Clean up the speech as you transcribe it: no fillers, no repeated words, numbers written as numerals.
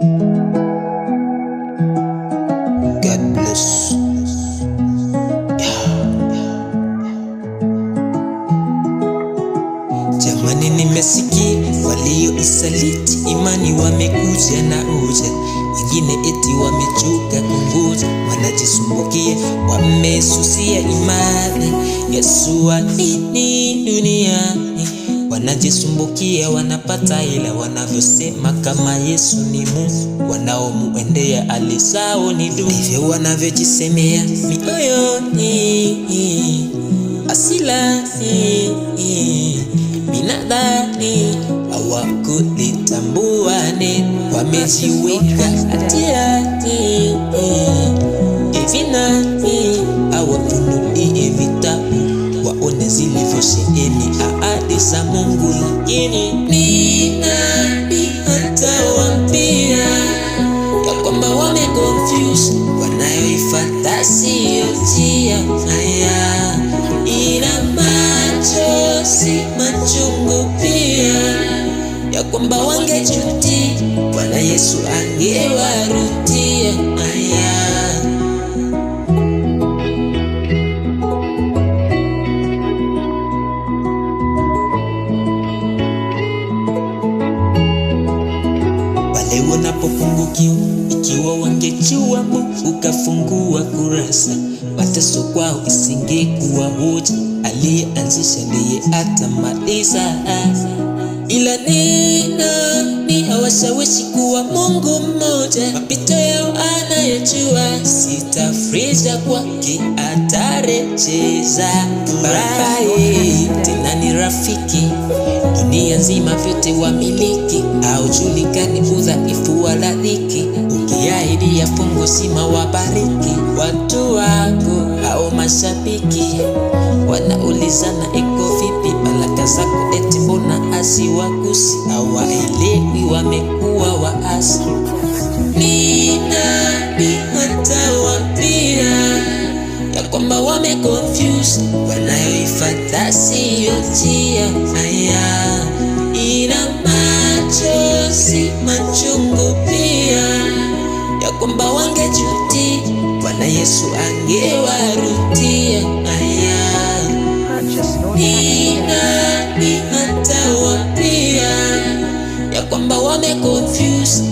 God bless. Jamani, nimesikia walioisaliti imani wamekuja na uja, wengine eti wamechoka kungoja, wanajisumbukia wamesusia imani. Yesu wa nini duniani? Wanajisumbukia wanapata, ila wanavyosema kama Yesu ni Mungu, wanaomuendea alisao ni duni. Ndivyo wanavyojisemea mioyoni, asilani binadhani hawakulitambua neno, wamejiweka hatiani. Hivi nani awafunulie vitabu waone zilivyosheheni ahadi za Mungu? Lakini ni nani atawaambia ya kwamba wameconfuse, wanayoifuata siyo njia haya, ila machozi machungu pia, ya kwamba wangejuti Bwana Yesu angewarudia haya. Wale wanapopungukiwa, ikiwa wangejua Mungu kafungua kurasa, mateso kwao isingekuwa hoja, aliyeanzisha ndiye atamaliza. Ila nani hawashawishi kuwa Mungu mmoja, mapito yao anayajua, sitafrija kwake atarejeza. Babaye tena ni rafiki, dunia nzima vyote wamiliki, haujulikani udhaifu wala dhiki, ukiahidi yafungo sima wabariki. Watu wako au mashabiki wanaulizana iko vipi baraka zako, eti mbona asiwagusi? Hawaelewi wamekuwa waasi. Ni nani atawaambia ya kwamba wameconfuse, wanayoifuata siyo njia haya, ila machozi machungu pia, ya kwamba wangejuti Bwana Yesu angewarudia haya. Ni nani atawaambia ya kwamba wameconfuse,